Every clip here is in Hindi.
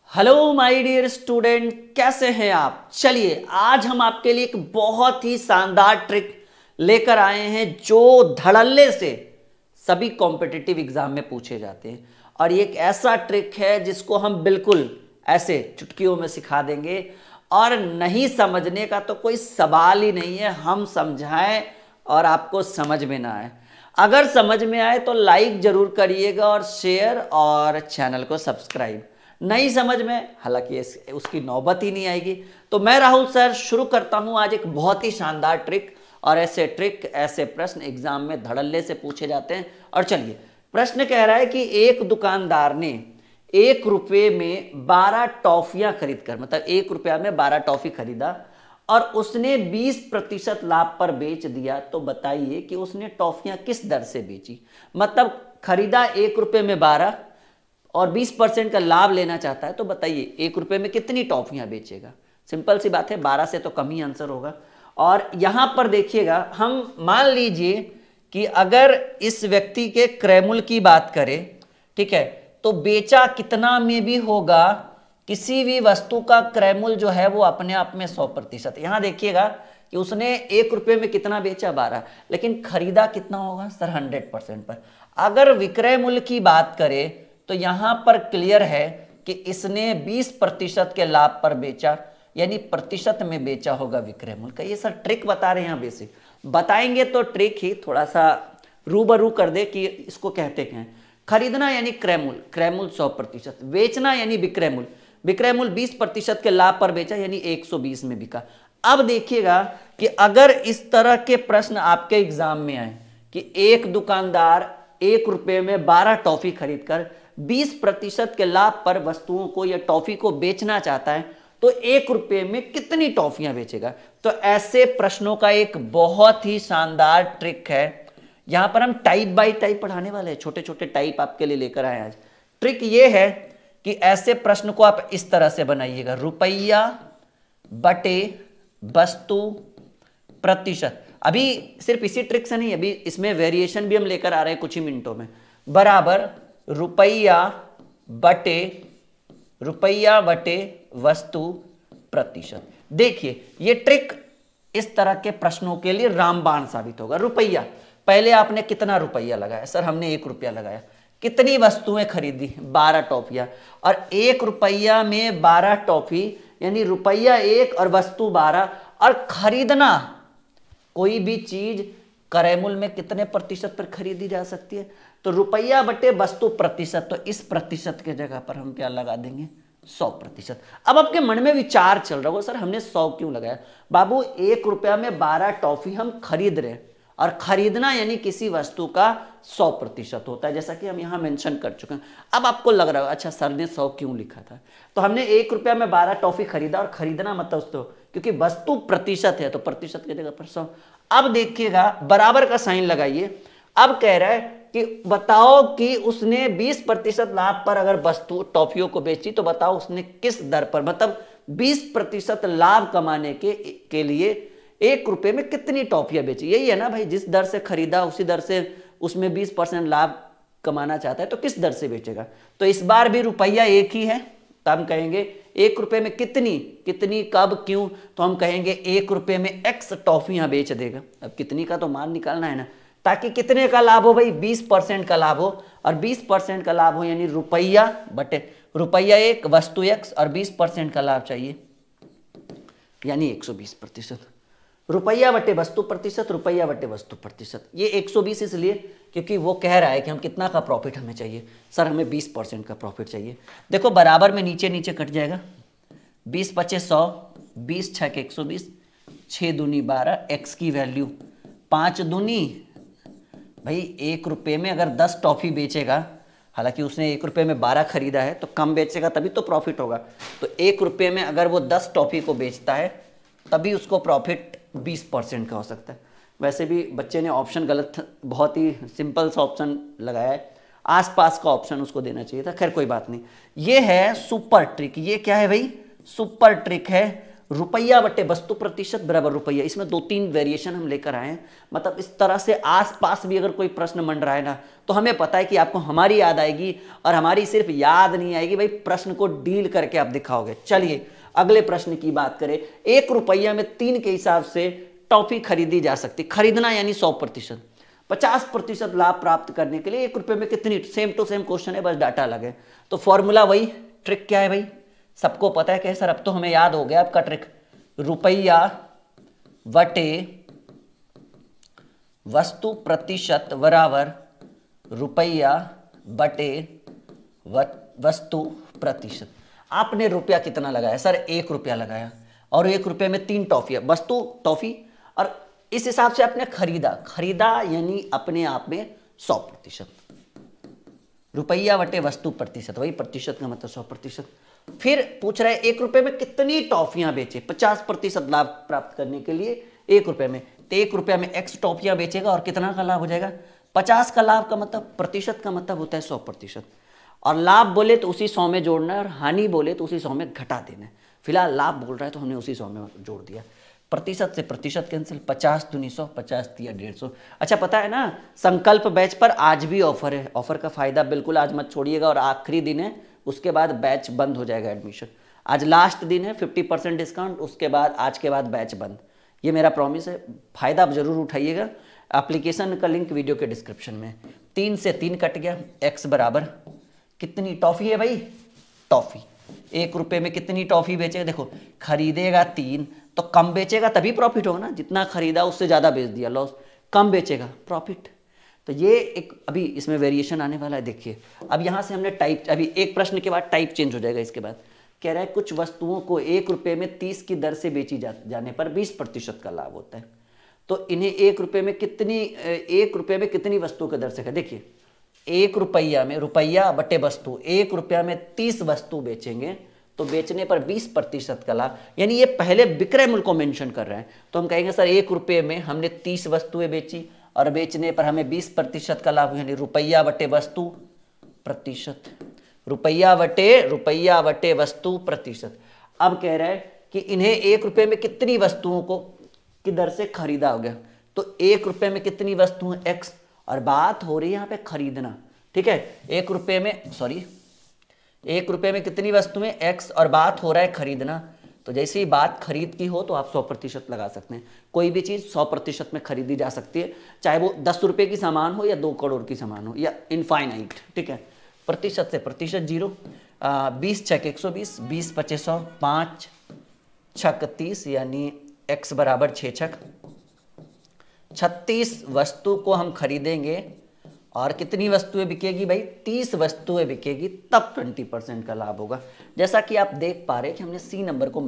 हेलो माय डियर स्टूडेंट, कैसे हैं आप। चलिए आज हम आपके लिए एक बहुत ही शानदार ट्रिक लेकर आए हैं जो धड़ल्ले से सभी कॉम्पिटिटिव एग्जाम में पूछे जाते हैं। और ये एक ऐसा ट्रिक है जिसको हम बिल्कुल ऐसे चुटकियों में सिखा देंगे और नहीं समझने का तो कोई सवाल ही नहीं है। हम समझाएं और आपको समझ में ना आए, अगर समझ में आए तो लाइक जरूर करिएगा और शेयर और चैनल को सब्सक्राइब। नहीं समझ में, हालांकि उसकी नौबत ही नहीं आएगी। तो मैं राहुल सर शुरू करता हूं आज एक बहुत ही शानदार ट्रिक। और ऐसे ट्रिक ऐसे प्रश्न एग्जाम में धड़ल्ले से पूछे जाते हैं। और चलिए, प्रश्न कह रहा है कि एक दुकानदार ने 1 रुपये में 12 टॉफियां खरीद कर, मतलब 1 रुपया में 12 टॉफी खरीदा और उसने 20% लाभ पर बेच दिया। तो बताइए कि उसने टॉफियां किस दर से बेची। मतलब खरीदा 1 रुपये में 12 और 20% का लाभ लेना चाहता है। तो बताइए 1 रुपये में कितनी टॉफियां बेचेगा। सिंपल सी बात है, 12 से तो कम ही आंसर होगा। और यहां पर देखिएगा, हम मान लीजिए कि अगर इस व्यक्ति के क्रय मूल्य की बात करें, ठीक है, तो बेचा कितना में भी होगा, किसी भी वस्तु का क्रय मूल्य जो है वो अपने आप में 100%। यहां देखिएगा कि उसने 1 रुपये में कितना बेचा, 12, लेकिन खरीदा कितना होगा सर, 100% पर। अगर विक्रय मूल्य की बात करें तो यहां पर क्लियर है कि इसने 20% के लाभ पर बेचा, यानी प्रतिशत में बेचा होगा विक्रय मूल्य का। ये सर ट्रिक बता रहे हैं, यहाँ बेसिक बताएंगे तो ट्रिक ही थोड़ा सा रूबरू कर दे कि इसको कहते क्या है। खरीदना यानी क्रय मूल्य, क्रय मूल्य 100%। बेचना यानी विक्रय मूल्य, विक्रय मूल्य 20% के लाभ पर बेचा यानी 120 में बिका। अब देखिएगा कि अगर इस तरह के प्रश्न आपके एग्जाम में आए कि एक दुकानदार 1 रुपये में 12 टॉफी खरीदकर 20% के लाभ पर वस्तुओं को या टॉफी को बेचना चाहता है, तो 1 रुपये में कितनी टॉफियां बेचेगा। तो ऐसे प्रश्नों का एक बहुत ही शानदार ट्रिक है। यहां पर हम टाइप बाय टाइप पढ़ाने वाले हैं, छोटे छोटे टाइप आपके लिए लेकर आए आज। ट्रिक ये है कि ऐसे प्रश्न को आप इस तरह से बनाइएगा, रुपया बटे वस्तु प्रतिशत। अभी सिर्फ इसी ट्रिक से नहीं, अभी इसमें वेरिएशन भी हम लेकर आ रहे हैं कुछ ही मिनटों में। बराबर रुपया बटे वस्तु प्रतिशत। देखिए ये ट्रिक इस तरह के प्रश्नों के लिए रामबाण साबित होगा। रुपया, पहले आपने कितना रुपया लगाया सर, हमने 1 रुपया लगाया। कितनी वस्तुएं खरीदी, 12 टॉफियां। और 1 रुपया में 12 टॉफी यानी रुपया 1 और वस्तु 12। और खरीदना, कोई भी चीज क्रय मूल्य में कितने प्रतिशत पर खरीदी जा सकती है, तो रुपया बटे वस्तु प्रतिशत। तो इस प्रतिशत के जगह पर हम क्या लगा देंगे, 100%। अब आपके मन में विचार चल रहा होगा, सर हमने 100 क्यों लगाया। बाबू 1 रुपया में 12 टॉफी हम खरीद रहे हैं और खरीदना यानी किसी वस्तु का 100% होता है, जैसा कि हम यहां मेंशन कर चुके हैं। अब आपको लग रहा है अच्छा सर ने 100 क्यों लिखा था। तो हमने 1 रुपया में 12 टॉफी खरीदा और खरीदना मतलब उसको, क्योंकि वस्तु प्रतिशत है तो प्रतिशत की जगह पर 100। अब देखिएगा बराबर का साइन लगाइए। अब कह रहा है कि बताओ कि उसने 20% लाभ पर अगर वस्तु टॉफियों को बेची, तो बताओ उसने किस दर पर, मतलब 20% लाभ कमाने के लिए 1 रुपये में कितनी टॉफियां बेची। यही है ना भाई, जिस दर से खरीदा उसी दर से उसमें 20% लाभ कमाना चाहता है, तो किस दर से बेचेगा। तो इस बार भी रुपया 1 ही है, तो हम कहेंगे 1 रुपये में कितनी, कब, क्यों। तो हम कहेंगे 1 रुपये में x टॉफियां बेच देगा। अब कितनी का तो मान निकालना है ना, ताकि कितने का लाभ हो भाई, 20% का लाभ हो। और 20% का लाभ हो यानी रुपया बटे रुपया 1 वस्तु x और 20% का लाभ चाहिए यानी 120%। रुपया बटे वस्तु प्रतिशत, रुपया बटे वस्तु प्रतिशत। ये 120 इसलिए क्योंकि वो कह रहा है कि हम कितना का प्रॉफिट हमें चाहिए, सर हमें 20% का प्रॉफिट चाहिए। देखो बराबर में नीचे नीचे कट जाएगा, 20 पचे 100, 20 छक 120, 6 दूनी 12, x की वैल्यू 5 दूनी भाई 1 रुपये में अगर 10 टॉफी बेचेगा, हालांकि उसने 1 रुपये में 12 खरीदा है तो कम बेचेगा तभी तो प्रॉफिट होगा। तो 1 रुपये में अगर वो 10 टॉफी को बेचता है तभी उसको प्रॉफिट 20% का हो सकता है। वैसे भी बच्चे ने ऑप्शन गलत, बहुत ही सिंपल सा ऑप्शन लगाया है, आसपास का ऑप्शन उसको देना चाहिए था। खैर कोई बात नहीं, ये है सुपर ट्रिक। ये क्या है भाई, सुपर ट्रिक है। रुपया बटे वस्तु प्रतिशत बराबर रुपया। इसमें 2-3 वेरिएशन हम लेकर आए हैं। मतलब इस तरह से आसपास भी अगर कोई प्रश्न मंडरा है ना, तो हमें पता है कि आपको हमारी याद आएगी, और हमारी सिर्फ याद नहीं आएगी भाई, प्रश्न को डील करके आप दिखाओगे। चलिए अगले प्रश्न की बात करें। 1 रुपया में 3 के हिसाब से टॉफी खरीदी जा सकती। खरीदना यानी 100%। 50% लाभ प्राप्त करने के लिए 1 रुपये में कितनी, सेम टू सेम क्वेश्चन है, बस डाटा अलग है। तो फॉर्मूला वही, ट्रिक क्या है भाई, सबको पता है क्या है सर, अब तो हमें याद हो गया आपका ट्रिक। रुपया बटे वस्तु प्रतिशत बराबर रुपया बटे वस्तु प्रतिशत। आपने रुपया कितना लगाया सर, 1 रुपया लगाया, और 1 रुपये में 3 टॉफी, वस्तु टॉफी, और इस हिसाब से आपने खरीदा यानी अपने आप में 100%। रुपया बटे वस्तु प्रतिशत, वही प्रतिशत का मतलब 100%। फिर पूछ रहा है 1 रुपये में कितनी टॉफियां बेचे। 50% लाभ प्राप्त करने के लिए 1 रुपये में, तो 1 रुपया में x टॉफियां बेचेगा, और कितना का लाभ हो जाएगा, 50 का लाभ का मतलब, प्रतिशत का मतलब होता है 100%। और लाभ बोले तो उसी 100 में जोड़ना है, और हानि बोले तो उसी 100 में घटा देना है। फिलहाल लाभ बोल रहा है तो हमने उसी 100 में जोड़ दिया। प्रतिशत से प्रतिशत कैंसिल, 50 दूनी 100, 50 दिया 150। अच्छा पता है ना, संकल्प बैच पर आज भी ऑफर है। ऑफर का फायदा बिल्कुल आज मत छोड़िएगा, और आखिरी दिन है, उसके बाद बैच बंद हो जाएगा एडमिशन। आज लास्ट दिन है, 50% डिस्काउंट, उसके बाद आज के बाद बैच बंद। ये मेरा प्रॉमिस है, फायदा आप जरूर उठाइएगा। एप्लीकेशन का लिंक वीडियो के डिस्क्रिप्शन में। 3 से 3 कट गया, x बराबर कितनी टॉफी है भाई, टॉफी। 1 रुपये में कितनी टॉफी बेचेगा, देखो खरीदेगा 3 तो कम बेचेगा तभी प्रॉफिट होगा ना, जितना खरीदा उससे ज़्यादा बेच दिया लॉस, कम बेचेगा प्रॉफिट। तो ये एक अभी इसमें वेरिएशन आने वाला है, देखिए। अब यहाँ से हमने टाइप, अभी एक प्रश्न के बाद टाइप चेंज हो जाएगा। इसके बाद कह रहा है कुछ वस्तुओं को 1 रुपये में 30 की दर से बेची जाने पर 20% का लाभ होता है। तो इन्हें 1 रुपये में कितनी वस्तुओं की दर से, देखिए 1 रुपया में, रुपया बटे वस्तु, 1 रुपया में 30 वस्तु बेचेंगे तो बेचने पर 20% का लाभ, यानी ये पहले विक्रय मूल्य को मेंशन कर रहे हैं। तो हम कहेंगे सर 1 रुपये में हमने 30 वस्तुएं बेची और बेचने पर हमें 20% का लाभ, यानी रुपया बटे वस्तु प्रतिशत, रुपया बटे वस्तु प्रतिशत। अब कह रहा है कि इन्हें 1 रुपये में कितनी वस्तुओं को की दर से खरीदा हो गया। तो 1 रुपये में कितनी वस्तुएं, x, और बात हो रही है यहाँ पे खरीदना, ठीक है। 1 रुपये में कितनी वस्तुएं, x, और बात हो रहा है खरीदना। तो जैसे ही बात खरीद की हो तो आप 100% लगा सकते हैं। कोई भी चीज़ 100% में खरीदी जा सकती है, चाहे वो 10 रुपये की सामान हो या 2 करोड़ की सामान हो या इनफाइनाइट, ठीक है। प्रतिशत से प्रतिशत 0, 20 छक 120, 20 पचे 100, 5 छक 30, यानी x बराबर 6 छक 36 वस्तु को हम खरीदेंगे, और कितनी वस्तुएं बिकेगी भाई, 30 वस्तुएं बिकेगी, तब 20% का लाभ होगा। जैसा कि आप देख पा रहे हैं कि हमने सी नंबर को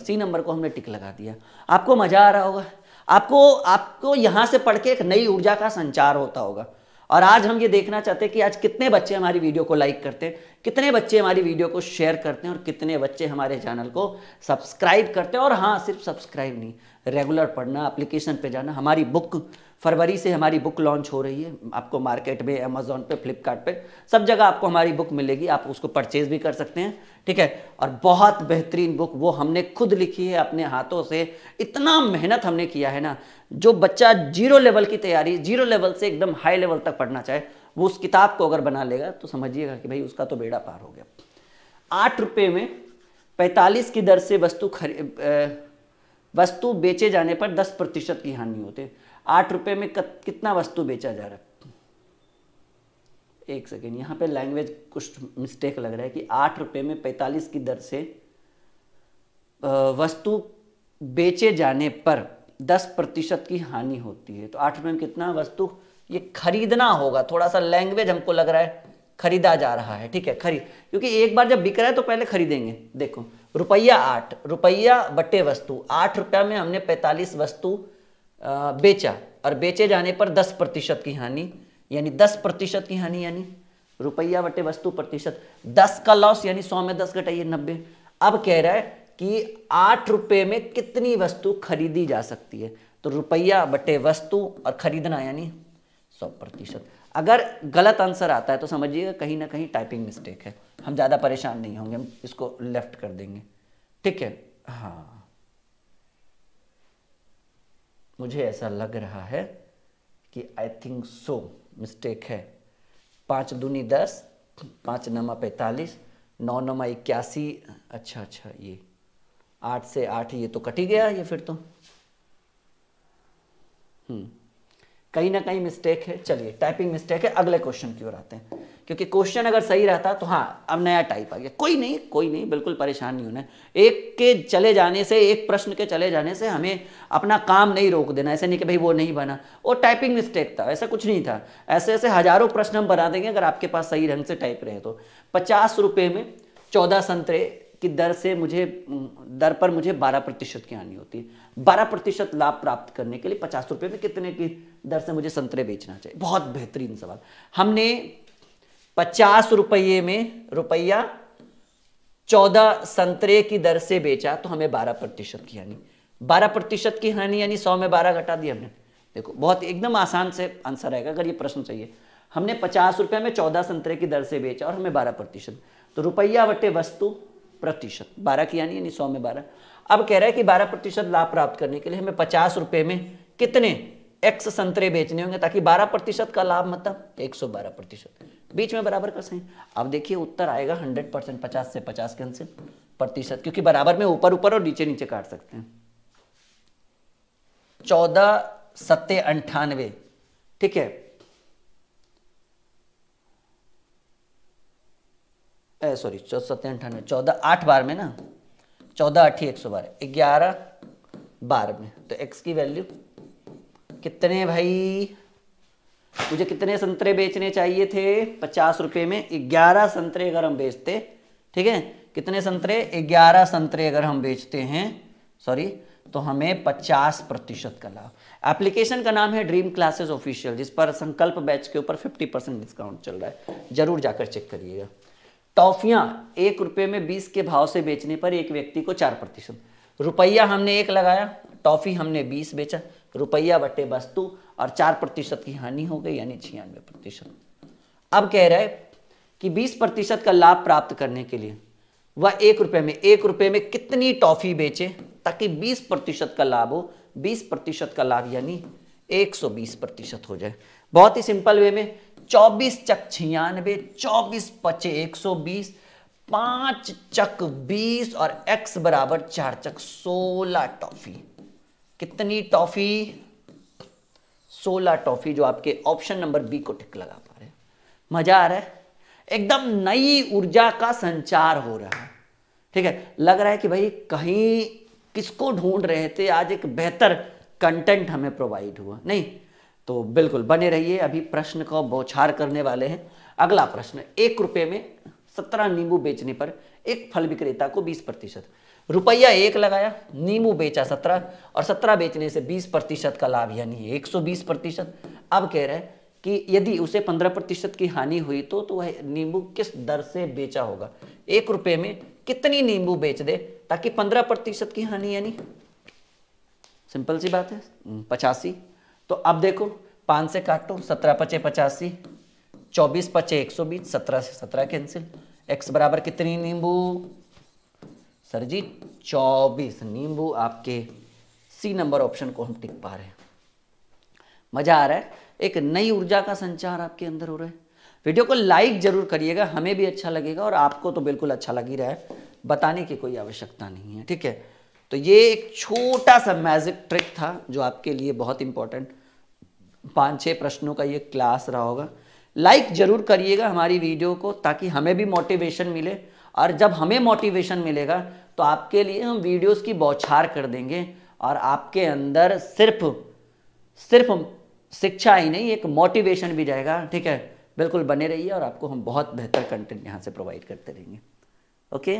सी नंबर को हमने टिक लगा दिया। आपको मजा आ रहा होगा, आपको यहां से पढ़ के एक नई ऊर्जा का संचार होता होगा। और आज हम ये देखना चाहते हैं कि आज कितने बच्चे हमारी वीडियो को लाइक करते हैं, कितने बच्चे हमारी वीडियो को शेयर करते हैं, और कितने बच्चे हमारे चैनल को सब्सक्राइब करते हैं। और हाँ, सिर्फ सब्सक्राइब नहीं, रेगुलर पढ़ना, एप्लीकेशन पे जाना। हमारी बुक, फरवरी से हमारी बुक लॉन्च हो रही है, आपको मार्केट में, अमेजोन पे, फ्लिपकार्ट पे, सब जगह आपको हमारी बुक मिलेगी, आप उसको परचेज भी कर सकते हैं, ठीक है। और बहुत बेहतरीन बुक, वो हमने खुद लिखी है अपने हाथों से। इतना मेहनत हमने किया है ना, जो बच्चा 0 लेवल की तैयारी, 0 लेवल से एकदम हाई लेवल तक पढ़ना चाहे, वो उस किताब को अगर बना लेगा तो समझिएगा कि भाई उसका तो बेड़ा पार हो गया। 8 रुपये में 45 की दर से वस्तु बेचे जाने पर 10% की हानि होती है। 8 रुपये में कितना वस्तु बेचा जा रहा है, एक सेकेंड, यहाँ पे लैंग्वेज कुछ मिस्टेक लग रहा है कि 8 रुपये में 45 की दर से वस्तु बेचे जाने पर 10% की हानि होती है। तो 8 रुपये में कितना वस्तु, ये खरीदना होगा, थोड़ा सा लैंग्वेज हमको लग रहा है खरीदा जा रहा है, ठीक है, क्योंकि एक बार जब बिक रहा है तो पहले खरीदेंगे। देखो रुपया 8, रुपया बटे वस्तु, 8 रुपया में हमने 45 वस्तु बेचा, और बेचे जाने पर 10% की हानि, यानी 10% की हानि, यानी रुपया बटे वस्तु प्रतिशत, 10 का लॉस, यानी 100 में 10 घटाइए 90। अब कह रहा है कि 8 रुपये में कितनी वस्तु खरीदी जा सकती है। तो रुपया बटे वस्तु और खरीदना यानी 100%। अगर गलत आंसर आता है तो समझिएगा कहीं ना कहीं टाइपिंग मिस्टेक है, हम ज़्यादा परेशान नहीं होंगे, हम इसको लेफ्ट कर देंगे, ठीक है। हाँ, मुझे ऐसा लग रहा है कि आई थिंक सो मिस्टेक है। 5 दूनी 10, 5 नमा 45, 9 नमा 81। अच्छा, ये 8 से 8 ये तो कट ही गया ये फिर तो। कहीं ना कहीं मिस्टेक है। चलिए, टाइपिंग मिस्टेक है। अगले क्वेश्चन की ओर आते हैं, क्योंकि क्वेश्चन अगर सही रहता तो हाँ, अब नया टाइप आ गया। कोई नहीं, बिल्कुल परेशान नहीं होना है। एक के चले जाने से, एक प्रश्न के चले जाने से हमें अपना काम नहीं रोक देना। ऐसे नहीं कि भाई वो नहीं बना, वो टाइपिंग मिस्टेक था, ऐसा कुछ नहीं था। ऐसे ऐसे हजारों प्रश्न हम बना देंगे अगर आपके पास सही ढंग से टाइप रहे तो। 50 रुपये में 14 संतरे की दर पर मुझे 12% की हानि होती है। 12% लाभ प्राप्त करने के लिए 50 रुपये में कितने की दर से मुझे संतरे बेचना चाहिए? बहुत बेहतरीन सवाल। हमने 50 रुपये में रुपया 14 संतरे की दर से बेचा तो हमें 12% की हानि। 12% की हानि यानी 100 में 12 घटा दिया हमने। देखो, बहुत एकदम आसान से आंसर आएगा अगर ये प्रश्न चाहिए। हमने 50 रुपये में 14 संतरे की दर से बेचा और हमें 12%, तो रुपया बटे वस्तु प्रतिशत, 12 की यानी 100 में 12। अब कह रहा है कि 12% लाभ प्राप्त करने के लिए हमें 50 रुपये में कितने x संतरे बेचने होंगे, ताकि 12% का लाभ मतलब 112%, बीच में बराबर का साइन। अब देखिए उत्तर आएगा 100%। 50 से 50 कैंसिल, प्रतिशत, क्योंकि बराबर में ऊपर ऊपर और नीचे नीचे काट सकते हैं। 14 सत्ते 98, ठीक है। सॉरी, 14 सत्ते 98, 14 8 बार में ना, 14 8 112, 11 बार में, तो x की वैल्यू कितने भाई? मुझे कितने संतरे बेचने चाहिए थे? 50 रुपये में 11 संतरे अगर हम बेचते, ठीक है, कितने संतरे? 11 संतरे अगर हम बेचते हैं, सॉरी, तो हमें 50% का लाभ। एप्लीकेशन का नाम है ड्रीम क्लासेस ऑफिशियल, जिस पर संकल्प बैच के ऊपर 50% डिस्काउंट चल रहा है, जरूर जाकर चेक करिएगा। टॉफियां 1 रुपये में 20 के भाव से बेचने पर एक व्यक्ति को 4%। रुपया हमने 1 लगाया, टॉफी हमने 20 बेचा, रुपया बटे वस्तु और 4% की हानि हो गई, यानी 96%। अब कह रहा है कि 20% का लाभ प्राप्त करने के लिए वह 1 रुपये में कितनी टॉफी बेचे ताकि 20% का लाभ हो। 20% का लाभ यानी 120% हो जाए। बहुत ही सिंपल वे में 24 चक 96, 24 पचे 120, 5 चक 20 और x बराबर 4 चक 16 टॉफी। कितनी टॉफी? 16 टॉफी, जो आपके ऑप्शन नंबर बी को टिक लगा पा रहे हैं। मजा आ रहा है? एकदम नई ऊर्जा का संचार हो रहा है, ठीक है। लग रहा है कि भाई कहीं किसको ढूंढ रहे थे, आज एक बेहतर कंटेंट हमें प्रोवाइड हुआ। नहीं तो बिल्कुल बने रहिए, अभी प्रश्न को बौछार करने वाले हैं। अगला प्रश्न, 1 रुपये में 17 नींबू बेचने पर एक फल विक्रेता को 20%, रुपया 1 लगाया, नींबू बेचा 17 और 17 बेचने से 20% का लाभ यानी 120%। अब कह रहा है कि यदि उसे 15% की हानि हुई तो वह नींबू किस दर से बेचा होगा? 1 रुपये में कितनी नींबू बेच दे ताकि 15% की हानि, यानी सिंपल सी बात है 85। तो अब देखो 5 से काटो, 17 पचे 85, 24 पचे 120, 17 से 17 कैंसिल, x बराबर कितनी नींबू? सर जी 24 नींबू। आपके सी नंबर ऑप्शन को हम टिक पा रहे हैं। मजा आ रहा है? एक नई ऊर्जा का संचार आपके अंदर हो रहा है। वीडियो को लाइक जरूर करिएगा, हमें भी अच्छा लगेगा और आपको तो बिल्कुल अच्छा लग ही रहा है, बताने की कोई आवश्यकता नहीं है, ठीक है। तो ये एक छोटा सा मैजिक ट्रिक था जो आपके लिए बहुत इंपॉर्टेंट 5-6 प्रश्नों का ये क्लास रहा होगा। लाइक जरूर करिएगा हमारी वीडियो को, ताकि हमें भी मोटिवेशन मिले, और जब हमें मोटिवेशन मिलेगा तो आपके लिए हम वीडियोस की बौछार कर देंगे और आपके अंदर सिर्फ शिक्षा ही नहीं, एक मोटिवेशन भी जाएगा, ठीक है। बिल्कुल बने रहिए और आपको हम बहुत बेहतर कंटेंट यहाँ से प्रोवाइड करते रहेंगे। ओके।